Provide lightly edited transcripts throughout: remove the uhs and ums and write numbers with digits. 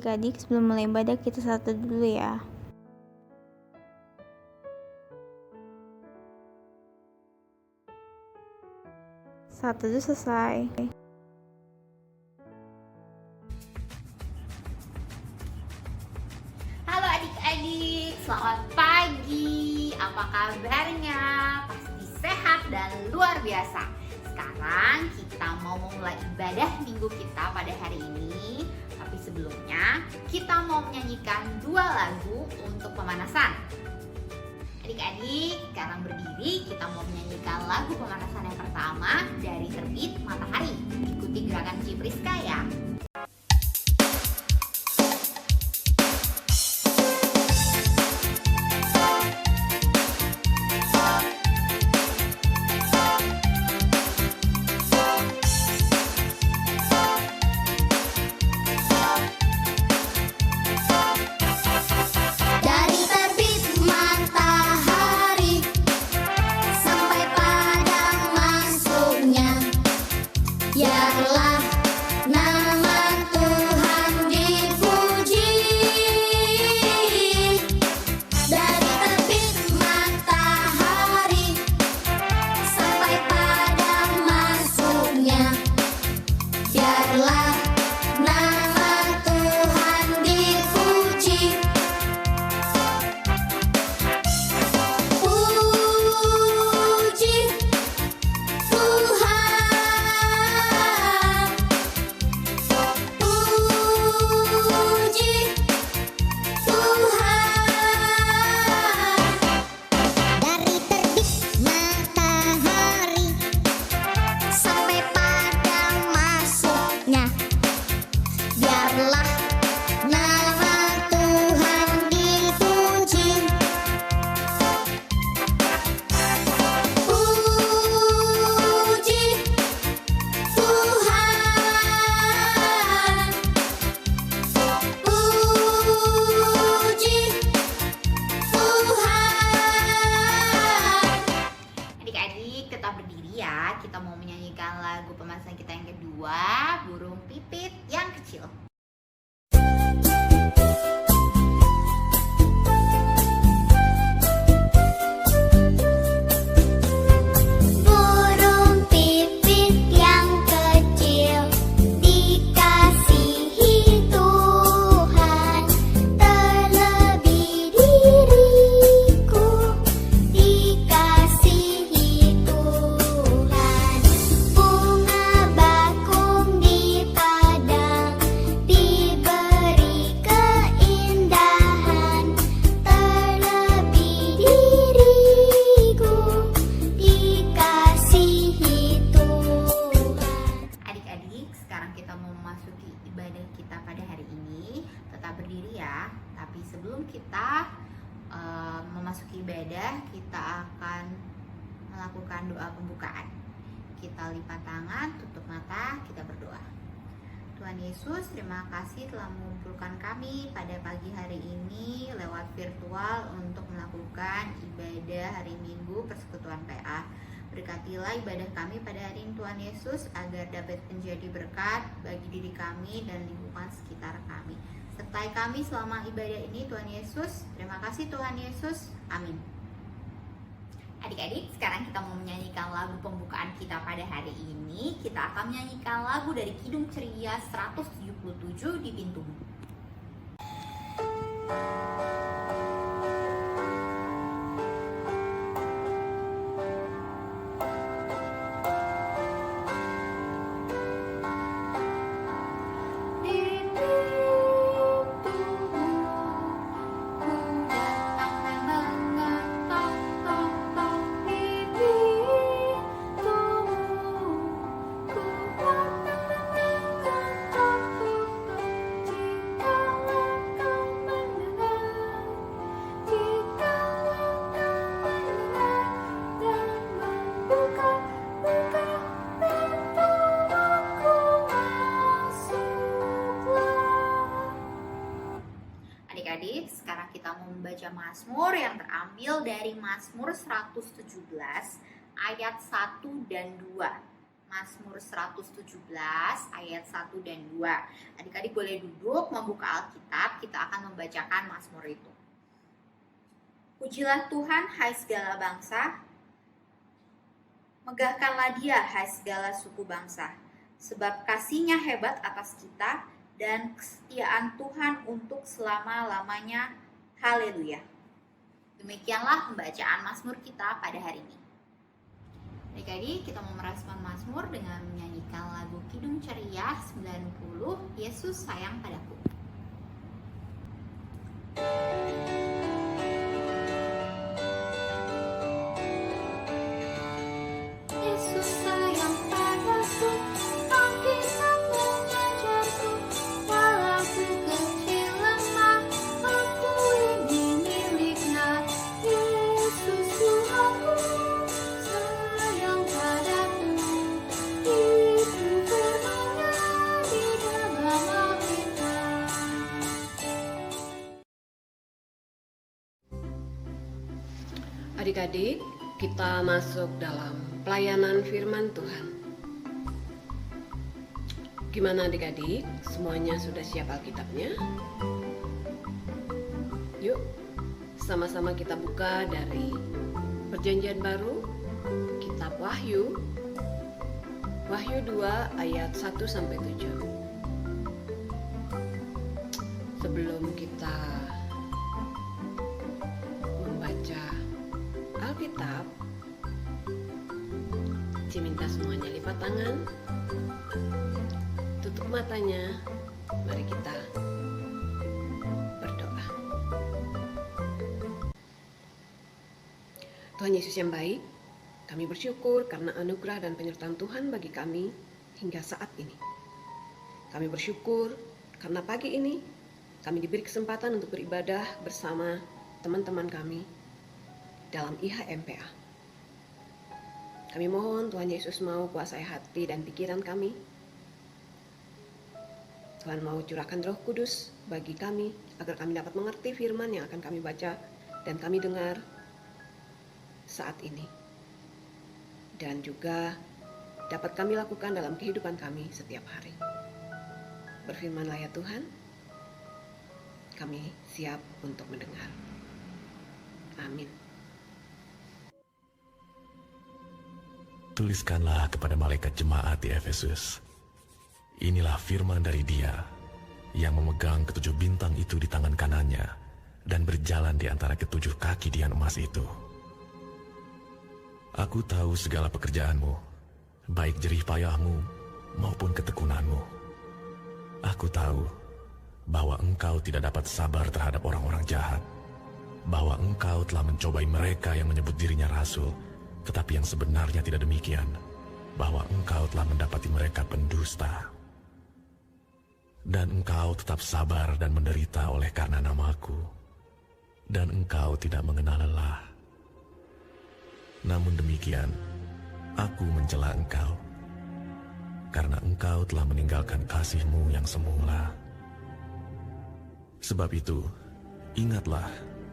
Adik-adik, sebelum mulai ibadah kita salat dulu ya. Salat selesai. Halo adik-adik, selamat pagi. Apa kabarnya? Pasti sehat dan luar biasa. Sekarang kita mau memulai ibadah minggu kita pada hari ini. Tapi sebelumnya kita mau menyanyikan 2 lagu untuk pemanasan. Adik-adik, sekarang berdiri kita mau menyanyikan lagu pemanasan yang pertama dari Terbit Matahari. Ikuti gerakan Cipriska ya. Kita mau menyanyikan lagu pemanasan kita yang kedua, Burung Pipit yang Kecil. Tapi sebelum kita memasuki ibadah, kita akan melakukan doa pembukaan. Kita lipat tangan, tutup mata, kita berdoa. Tuhan Yesus, terima kasih telah mengumpulkan kami pada pagi hari ini lewat virtual untuk melakukan ibadah hari Minggu Persekutuan PA. Berkatilah ibadah kami pada hari ini Tuhan Yesus, agar dapat menjadi berkat bagi diri kami dan lingkungan sekitar kami. Sertai kami selama ibadah ini Tuhan Yesus. Terima kasih Tuhan Yesus. Amin. Adik-adik, sekarang kita mau menyanyikan lagu pembukaan kita pada hari ini. Kita akan menyanyikan lagu dari Kidung Ceria 177 di Pintumu. Adik-adik, sekarang kita mau membaca Mazmur yang terambil dari Mazmur 117 ayat 1 dan 2. Mazmur 117 ayat 1 dan 2. Adik-adik boleh duduk, membuka Alkitab, kita akan membacakan Mazmur itu. Pujilah Tuhan, hai segala bangsa, megahkanlah Dia, hai segala suku bangsa, sebab kasih-Nya hebat atas kita dan kesetiaan Tuhan untuk selama-lamanya. Haleluya. Demikianlah pembacaan Mazmur kita pada hari ini. Adik-adik, kita mau merespon Mazmur dengan menyanyikan lagu Kidung Ceria 90, Yesus Sayang Padaku. Yesus sayang padaku, Alkitab mengajarku, walau ku kecil lemah, aku ini miliknya. Yesus Tuhanku, sayang padaku, itu firman-Nya di dalam Alkitab. Adik-adik, kita masuk dalam pelayanan firman Tuhan. Gimana adik-adik? Semuanya sudah siap Alkitabnya? Yuk, sama-sama kita buka dari Perjanjian Baru, Kitab Wahyu, Wahyu 2 ayat 1 sampai 7. Sebelum kita membaca Alkitab, Ci minta semuanya lipat tangan, tutup matanya, mari kita berdoa. Tuhan Yesus yang baik, kami bersyukur karena anugerah dan penyertaan Tuhan bagi kami hingga saat ini. Kami bersyukur karena pagi ini kami diberi kesempatan untuk beribadah bersama teman-teman kami dalam IHMPA. Kami mohon Tuhan Yesus mau kuasai hati dan pikiran kami. Tuhan mau curahkan Roh Kudus bagi kami agar kami dapat mengerti firman yang akan kami baca dan kami dengar saat ini. Dan juga dapat kami lakukan dalam kehidupan kami setiap hari. Berfirmanlah ya Tuhan, kami siap untuk mendengar. Amin. Tuliskanlah kepada malaikat jemaat di Efesus. Inilah firman dari Dia yang memegang ketujuh bintang itu di tangan kanannya dan berjalan di antara ketujuh kaki dian emas itu. Aku tahu segala pekerjaanmu, baik jerih payahmu maupun ketekunanmu. Aku tahu bahwa engkau tidak dapat sabar terhadap orang-orang jahat, bahwa engkau telah mencobai mereka yang menyebut dirinya rasul, tetapi yang sebenarnya tidak demikian, bahwa engkau telah mendapati mereka pendusta. Dan engkau tetap sabar dan menderita oleh karena namaku, dan engkau tidak mengenal lelah. Namun demikian, aku mencela engkau, karena engkau telah meninggalkan kasihmu yang semula. Sebab itu, ingatlah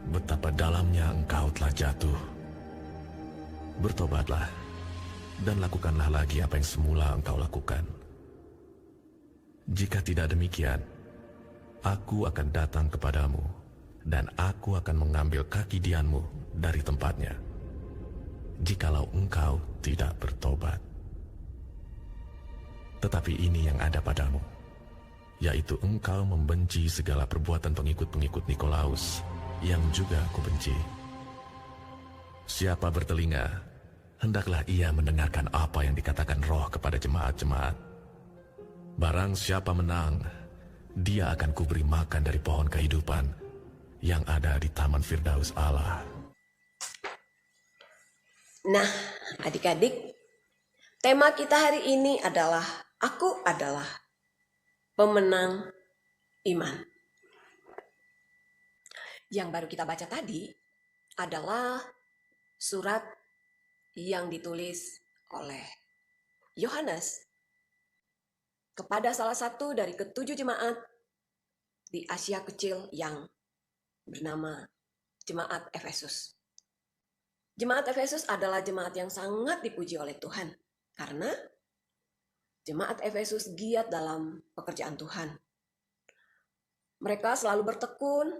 betapa dalamnya engkau telah jatuh. Bertobatlah, dan lakukanlah lagi apa yang semula engkau lakukan. Jika tidak demikian, aku akan datang kepadamu, dan aku akan mengambil kaki dianmu dari tempatnya, jikalau engkau tidak bertobat. Tetapi ini yang ada padamu, yaitu engkau membenci segala perbuatan pengikut-pengikut Nikolaus, yang juga aku benci. Siapa bertelinga, hendaklah ia mendengarkan apa yang dikatakan Roh kepada jemaat-jemaat. Barang siapa menang, dia akan kuberi makan dari pohon kehidupan yang ada di Taman Firdaus Allah. Nah, adik-adik, tema kita hari ini adalah Aku adalah pemenang iman. Yang baru kita baca tadi adalah surat yang ditulis oleh Yohanes kepada salah satu dari ketujuh jemaat di Asia Kecil yang bernama Jemaat Efesus. Jemaat Efesus adalah jemaat yang sangat dipuji oleh Tuhan karena Jemaat Efesus giat dalam pekerjaan Tuhan. Mereka selalu bertekun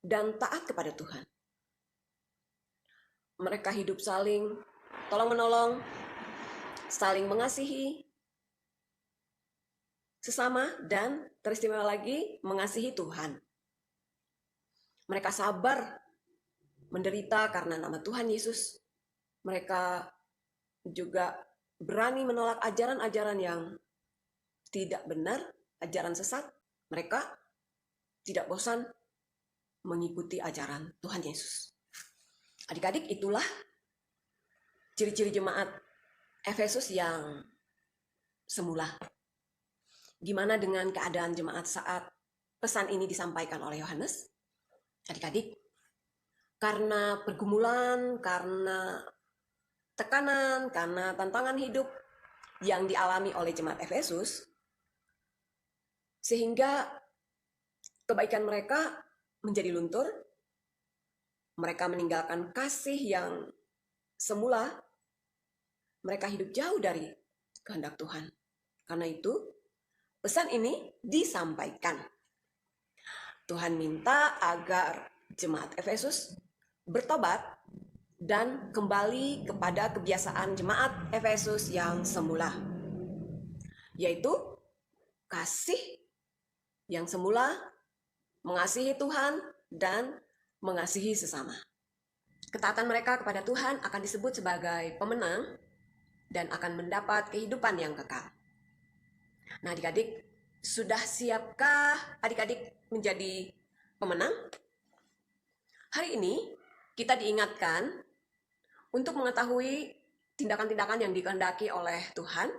dan taat kepada Tuhan. Mereka hidup saling tolong-menolong, saling mengasihi sesama, dan teristimewa lagi mengasihi Tuhan. Mereka sabar menderita karena nama Tuhan Yesus. Mereka juga berani menolak ajaran-ajaran yang tidak benar, ajaran sesat. Mereka tidak bosan mengikuti ajaran Tuhan Yesus. Adik-adik, itulah ciri-ciri jemaat Efesus yang semula. Gimana dengan keadaan jemaat saat pesan ini disampaikan oleh Yohanes? Adik-adik, karena pergumulan, karena tekanan, karena tantangan hidup yang dialami oleh jemaat Efesus, sehingga kebaikan mereka menjadi luntur. Mereka meninggalkan kasih yang semula. Mereka hidup jauh dari kehendak Tuhan. Karena itu, pesan ini disampaikan. Tuhan minta agar jemaat Efesus bertobat dan kembali kepada kebiasaan jemaat Efesus yang semula, yaitu kasih yang semula, mengasihi Tuhan dan mengasihi sesama. Ketaatan mereka kepada Tuhan akan disebut sebagai pemenang dan akan mendapat kehidupan yang kekal. Nah, adik-adik, sudah siapkah adik-adik menjadi pemenang? Hari ini kita diingatkan untuk mengetahui tindakan-tindakan yang dikehendaki oleh Tuhan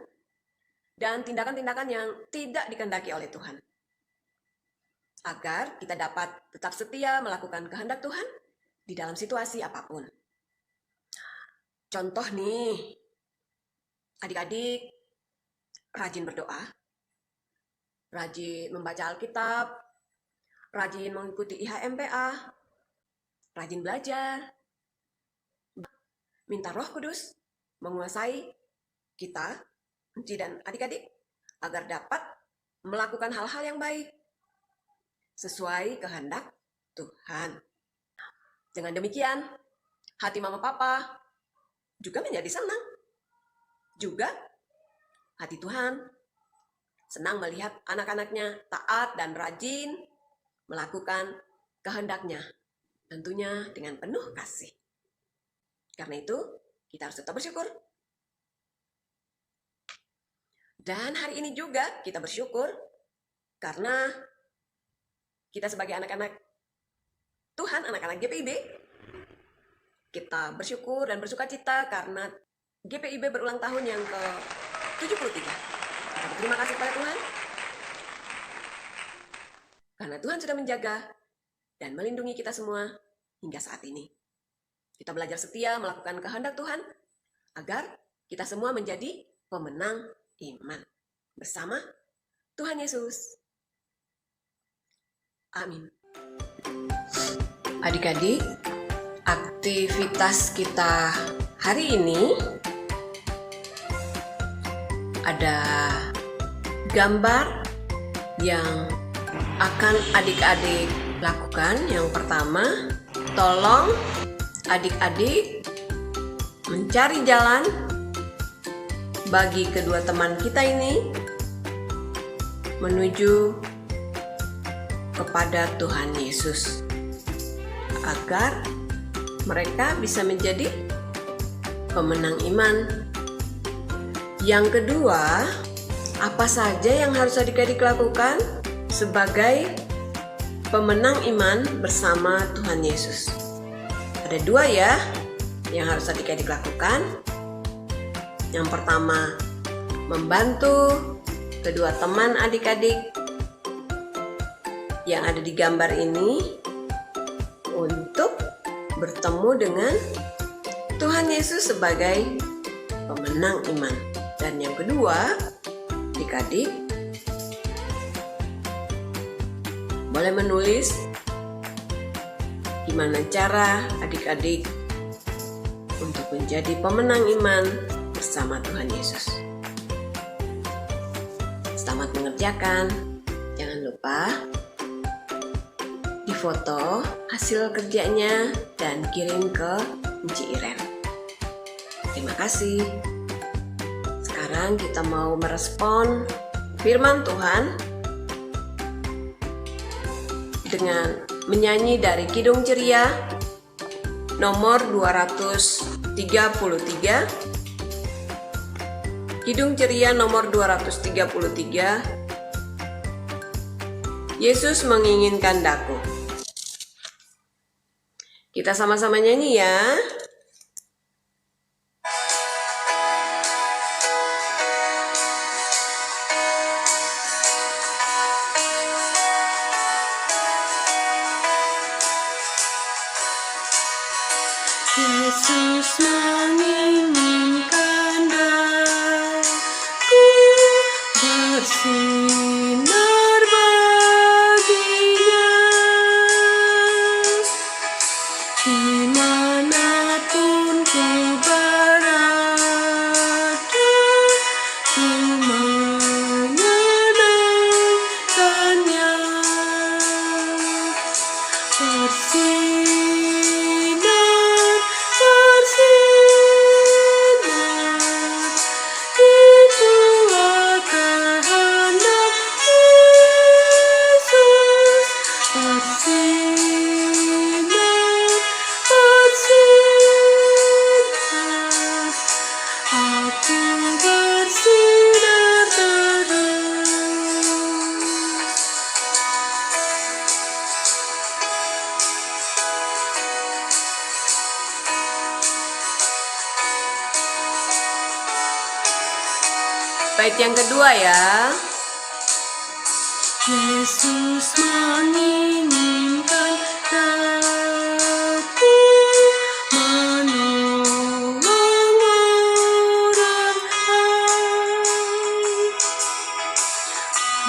dan tindakan-tindakan yang tidak dikehendaki oleh Tuhan, agar kita dapat tetap setia melakukan kehendak Tuhan di dalam situasi apapun. Contoh nih, adik-adik rajin berdoa, rajin membaca Alkitab, rajin mengikuti IHMPA, rajin belajar, minta Roh Kudus menguasai kita, dan adik-adik, agar dapat melakukan hal-hal yang baik sesuai kehendak Tuhan. Dengan demikian, hati mama papa juga menjadi senang. Juga hati Tuhan senang melihat anak-anaknya taat dan rajin melakukan kehendaknya, tentunya dengan penuh kasih. Karena itu, kita harus tetap bersyukur. Dan hari ini juga kita bersyukur karena kita sebagai anak-anak Tuhan, anak-anak GPIB, kita bersyukur dan bersuka cita karena GPIB berulang tahun yang ke-73. Terima kasih kepada Tuhan karena Tuhan sudah menjaga dan melindungi kita semua hingga saat ini. Kita belajar setia melakukan kehendak Tuhan agar kita semua menjadi pemenang iman bersama Tuhan Yesus. Amin. Adik-adik, aktivitas kita hari ini ada gambar yang akan adik-adik lakukan. Yang pertama, tolong adik-adik mencari jalan bagi kedua teman kita ini menuju kepada Tuhan Yesus, agar mereka bisa menjadi pemenang iman. Yang kedua, apa saja yang harus adik-adik lakukan sebagai pemenang iman bersama Tuhan Yesus? Ada dua ya yang harus adik-adik lakukan. Yang pertama, membantu kedua teman adik-adik yang ada di gambar ini untuk bertemu dengan Tuhan Yesus sebagai pemenang iman. Dan yang kedua, adik-adik boleh menulis gimana cara adik-adik untuk menjadi pemenang iman bersama Tuhan Yesus. untuk mengerjakan. Jangan lupa difoto hasil kerjanya dan kirim ke Enci Iren. Terima kasih. Sekarang kita mau merespon firman Tuhan dengan menyanyi dari Kidung Ceria nomor 233. Kidung Ceria nomor 233. Yesus menginginkan daku. Kita sama-sama nyanyi ya. Yesus menginginkan daku bersinar baginya, dimanapun ku berada, ku menyenangkannya. Bait yang kedua ya. Yesus menginginkan daku menolong orang lain,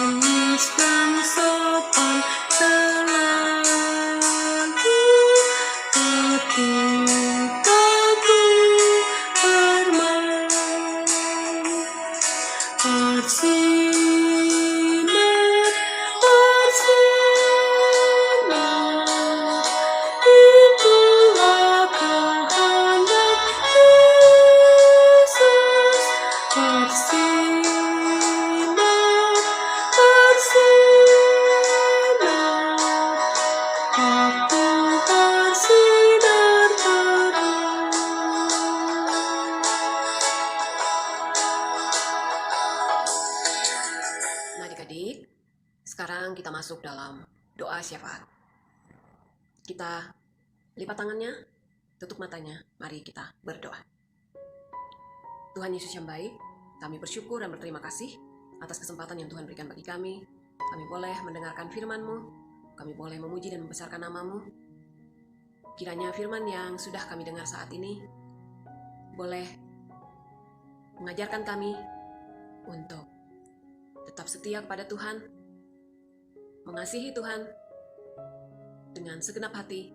halus dan sopan selalu ketika ku bermain. Bersinar, itulah kehendak Yesus. Bersinar, aku bersinar terus. Nah adik-adik, sekarang kita masuk dalam doa syafaat. Kita lipat tangannya, tutup matanya, mari kita berdoa. Tuhan Yesus yang baik, kami bersyukur dan berterima kasih atas kesempatan yang Tuhan berikan bagi kami. Kami boleh mendengarkan firman-Mu, kami boleh memuji dan membesarkan nama-Mu. Kiranya firman yang sudah kami dengar saat ini boleh mengajarkan kami untuk tetap setia kepada Tuhan, mengasihi Tuhan dengan segenap hati,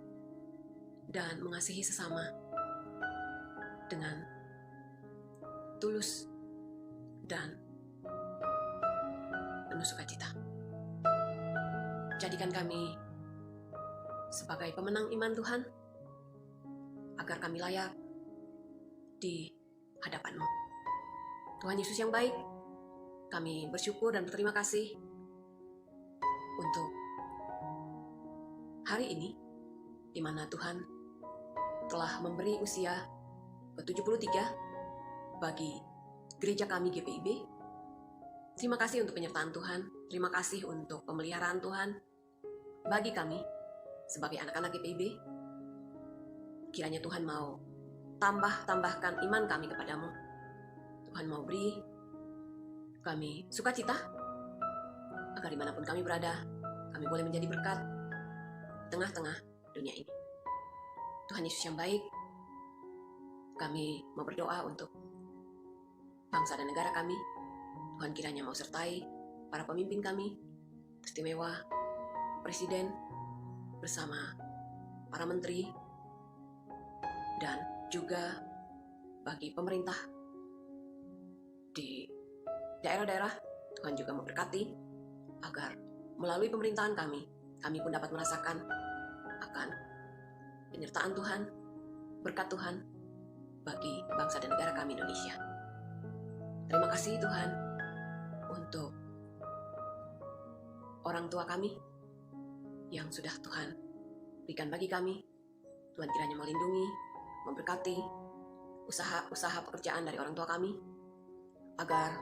dan mengasihi sesama dengan tulus dan penuh sukacita. Jadikan kami sebagai pemenang iman Tuhan, agar kami layak di hadapan-Mu. Tuhan Yesus yang baik, kami bersyukur dan berterima kasih untuk hari ini, di mana Tuhan telah memberi usia ke-73 bagi gereja kami GPIB. Terima kasih untuk penyertaan Tuhan, terima kasih untuk pemeliharaan Tuhan bagi kami sebagai anak-anak GPIB. Kiranya Tuhan mau tambahkan iman kami kepadamu. Tuhan mau beri kami sukacita, agar dimanapun kami berada, kami boleh menjadi berkat di tengah-tengah dunia ini. Tuhan Yesus yang baik, kami mau berdoa untuk bangsa dan negara kami. Tuhan kiranya mau sertai para pemimpin kami, istimewa Presiden bersama para menteri, dan juga bagi pemerintah di daerah-daerah. Tuhan juga memberkati agar melalui pemerintahan kami pun dapat merasakan akan penyertaan Tuhan, berkat Tuhan bagi bangsa dan negara kami Indonesia. Terima kasih Tuhan untuk orang tua kami yang sudah Tuhan berikan bagi kami. Tuhan kiranya melindungi, memberkati usaha pekerjaan dari orang tua kami, agar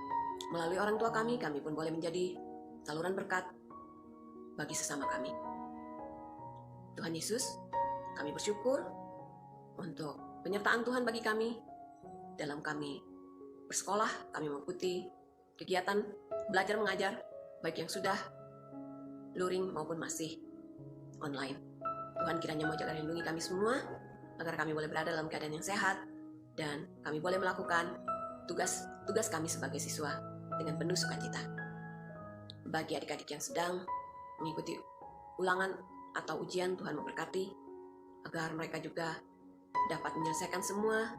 melalui orang tua kami pun boleh menjadi saluran berkat bagi sesama kami. Tuhan Yesus, kami bersyukur untuk penyertaan Tuhan bagi kami dalam kami bersekolah, kami mengikuti kegiatan belajar mengajar, baik yang sudah luring maupun masih online. Tuhan kiranya mau jaga lindungi kami semua, agar kami boleh berada dalam keadaan yang sehat, dan kami boleh melakukan tugas kami sebagai siswa dengan penuh sukacita. Bagi adik-adik yang sedang mengikuti ulangan atau ujian, Tuhan memberkati, agar mereka juga dapat menyelesaikan semua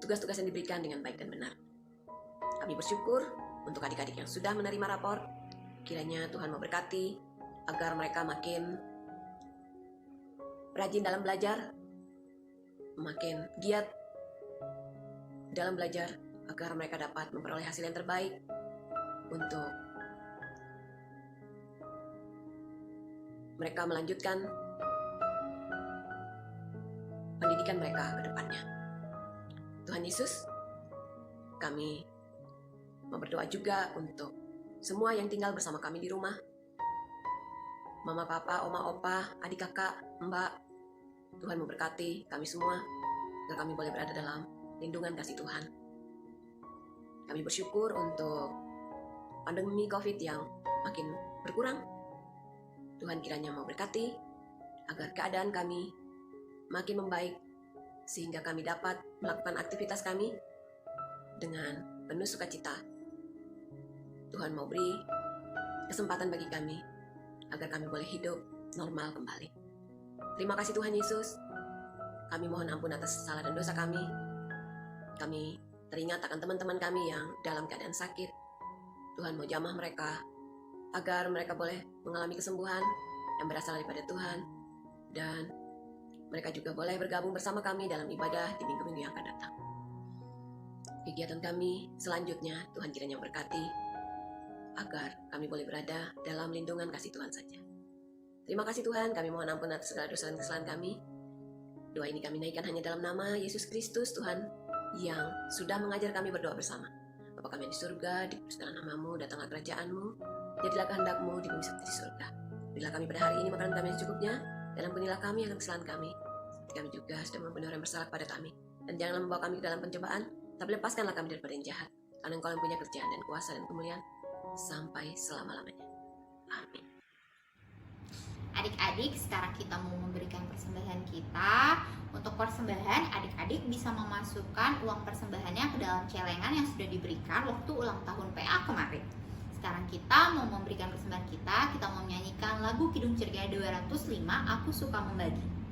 tugas-tugas yang diberikan dengan baik dan benar. Kami bersyukur untuk adik-adik yang sudah menerima rapor. Kiranya Tuhan memberkati, agar mereka makin rajin dalam belajar, makin giat dalam belajar, agar mereka dapat memperoleh hasil yang terbaik untuk mereka melanjutkan pendidikan mereka ke depannya. Tuhan Yesus, kami berdoa juga untuk semua yang tinggal bersama kami di rumah. Mama, papa, oma, opa, adik, kakak, mbak. Tuhan memberkati kami semua, agar kami boleh berada dalam lindungan kasih Tuhan. Kami bersyukur untuk pandemi COVID yang makin berkurang. Tuhan kiranya memberkati, agar keadaan kami makin membaik, sehingga kami dapat melakukan aktivitas kami dengan penuh sukacita. Tuhan mau beri kesempatan bagi kami, agar kami boleh hidup normal kembali. Terima kasih Tuhan Yesus. Kami mohon ampun atas salah dan dosa kami. Kami teringat akan teman-teman kami yang dalam keadaan sakit. Tuhan mau jamah mereka, agar mereka boleh mengalami kesembuhan yang berasal daripada Tuhan, dan mereka juga boleh bergabung bersama kami dalam ibadah di minggu-minggu yang akan datang. Kegiatan kami selanjutnya, Tuhan kiranya berkati, agar kami boleh berada dalam lindungan kasih Tuhan saja. Terima kasih Tuhan, kami mohon ampun atas segala dosa dan kesalahan kami. Doa ini kami naikkan hanya dalam nama Yesus Kristus, Tuhan, yang sudah mengajar kami berdoa bersama. Bapa kami yang di surga, dikuduskanlah namamu, datanglah kerajaanmu, jadilah kehendakmu di bumi seperti di surga. Berilah kami pada hari ini makanan kami yang secukupnya, dan ampunilah kami akan kesalahan kami, seperti kami juga sudah mengampuni orang yang bersalah kepada kami. Dan janganlah membawa kami ke dalam pencobaan, tapi lepaskanlah kami daripada yang jahat. Karena Engkau yang punya kerjaan dan kuasa dan kemuliaan sampai selama-lamanya. Amin. Adik-adik, sekarang kita mau memberikan persembahan kita. Untuk persembahan, adik-adik bisa memasukkan uang persembahannya ke dalam celengan yang sudah diberikan waktu ulang tahun PA kemarin. Sekarang kita mau memberikan persembahan kita mau menyanyikan lagu Kidung Ceria 205, Aku Suka Membagi.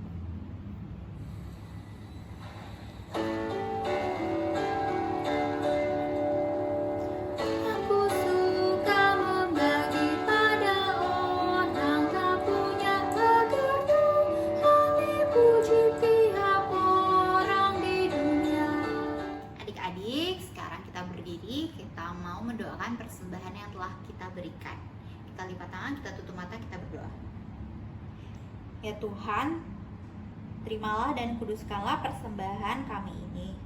Mendoakan persembahan yang telah kita berikan. Kita lipat tangan, kita tutup mata, kita berdoa. Ya Tuhan, terimalah dan kuduskanlah persembahan kami ini.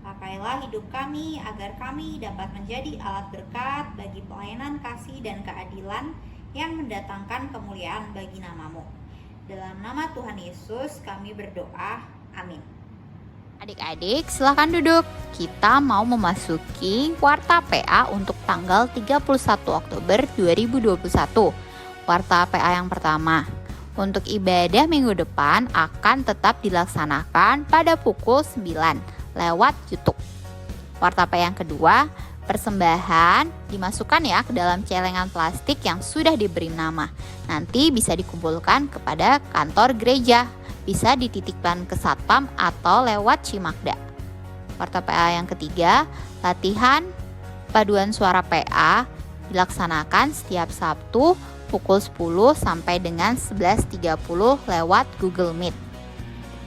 Pakailah hidup kami agar kami dapat menjadi alat berkat bagi pelayanan kasih dan keadilan yang mendatangkan kemuliaan bagi namamu. Dalam nama Tuhan Yesus kami berdoa. Amin. Adik-adik, silahkan duduk. Kita mau memasuki Warta PA untuk tanggal 31 Oktober 2021. Warta PA yang pertama. Untuk ibadah minggu depan akan tetap dilaksanakan pada pukul 9 lewat YouTube. Warta PA yang kedua, persembahan dimasukkan ya ke dalam celengan plastik yang sudah diberi nama. Nanti bisa dikumpulkan kepada kantor gereja. Bisa dititipkan ke satpam atau lewat Cimakda. Warta PA yang ketiga, latihan paduan suara PA dilaksanakan setiap Sabtu pukul 10 sampai dengan 11.30 lewat Google Meet.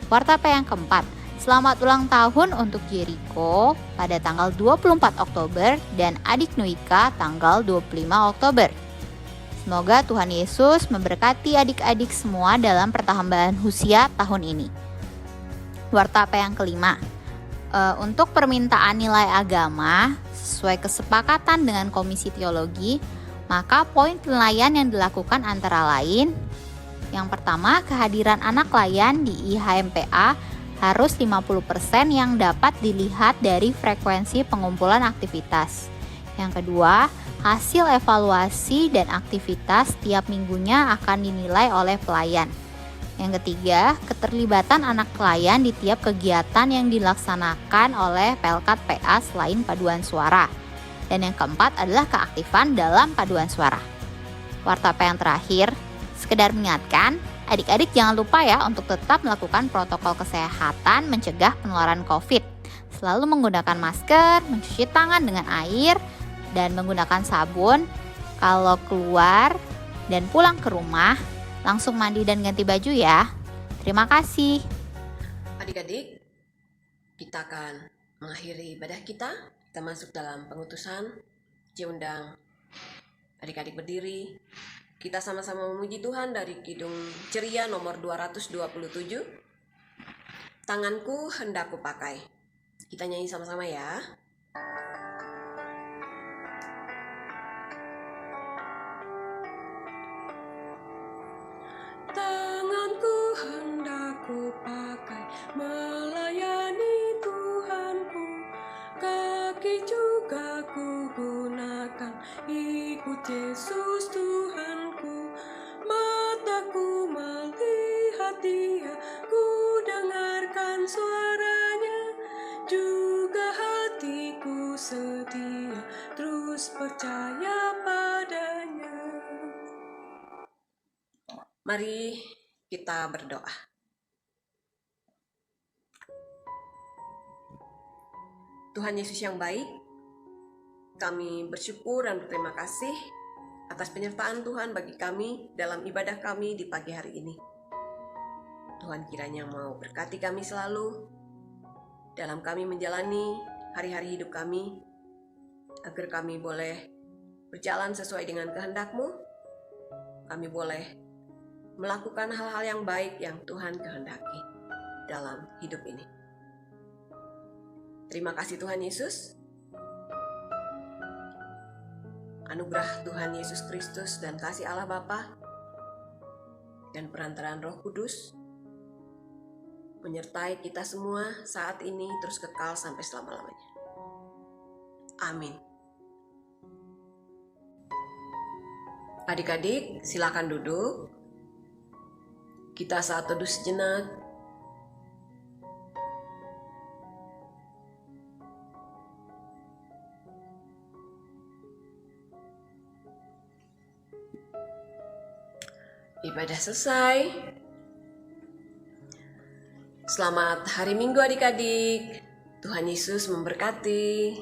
Warta P yang keempat, selamat ulang tahun untuk Jericho pada tanggal 24 Oktober dan adik Nuika tanggal 25 Oktober. Semoga Tuhan Yesus memberkati adik-adik semua dalam pertambahan usia tahun ini. Warta P yang kelima, untuk permintaan nilai agama sesuai kesepakatan dengan Komisi Teologi, maka poin penilaian yang dilakukan antara lain: yang pertama, kehadiran anak layan di IHMPA harus 50% yang dapat dilihat dari frekuensi pengumpulan aktivitas. Yang kedua, hasil evaluasi dan aktivitas tiap minggunya akan dinilai oleh pelayan. Yang ketiga, keterlibatan anak klien di tiap kegiatan yang dilaksanakan oleh Pelkat PA selain paduan suara. Dan yang keempat adalah keaktifan dalam paduan suara. Warta P yang terakhir, sekedar mengingatkan, adik-adik jangan lupa ya untuk tetap melakukan protokol kesehatan mencegah penularan COVID. Selalu menggunakan masker, mencuci tangan dengan air, dan menggunakan sabun. Kalau keluar dan pulang ke rumah, langsung mandi dan ganti baju ya. Terima kasih. Adik-adik, kita akan mengakhiri ibadah kita. Kita masuk dalam pengutusan. Saya undang adik-adik berdiri. Kita sama-sama memuji Tuhan dari Kidung Ceria nomor 227. Tanganku hendak kupakai. Kita nyanyi sama-sama ya. Tanganku hendak ku pakai melayani Tuhanku, kaki juga ku gunakan ikut Yesus Tuhanku. Mataku melihat Dia, ku dengarkan suaranya, juga hatiku setia terus percaya padanya. Mari kita berdoa. Tuhan Yesus yang baik, kami bersyukur dan berterima kasih atas penyertaan Tuhan bagi kami dalam ibadah kami di pagi hari ini. Tuhan kiranya mau berkati kami selalu dalam kami menjalani hari-hari hidup kami, agar kami boleh berjalan sesuai dengan kehendak-Mu. Kami boleh melakukan hal-hal yang baik yang Tuhan kehendaki dalam hidup ini. Terima kasih Tuhan Yesus. Anugerah Tuhan Yesus Kristus dan kasih Allah Bapa dan perantaraan Roh Kudus menyertai kita semua saat ini terus kekal sampai selama-lamanya. Amin. Adik-adik, silakan duduk. Kita saat teduh sejenak. Ibadah selesai. Selamat hari Minggu adik-adik. Tuhan Yesus memberkati.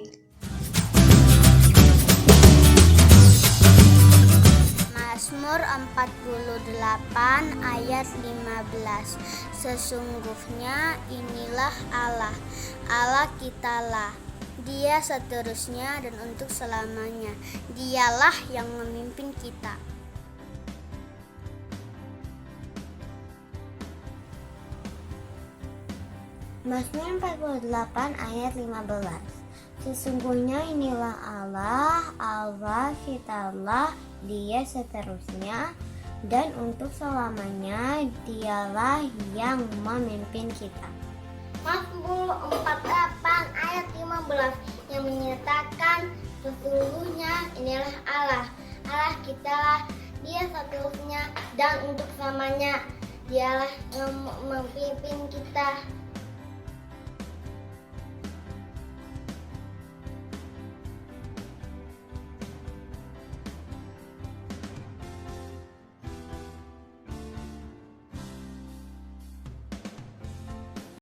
Mazmur 48 ayat 15. Sesungguhnya inilah Allah, Allah kitalah. Dia seterusnya dan untuk selamanya. Dialah yang memimpin kita. Mazmur 48 ayat 15. Sesungguhnya inilah Allah, Allah kitalah, Dia seterusnya dan untuk selamanya. Dialah yang memimpin kita. Mazmur 48 ayat 15 yang menyatakan sesungguhnya inilah Allah, Allah kitalah, Dia seterusnya dan untuk selamanya. Dialah yang memimpin kita.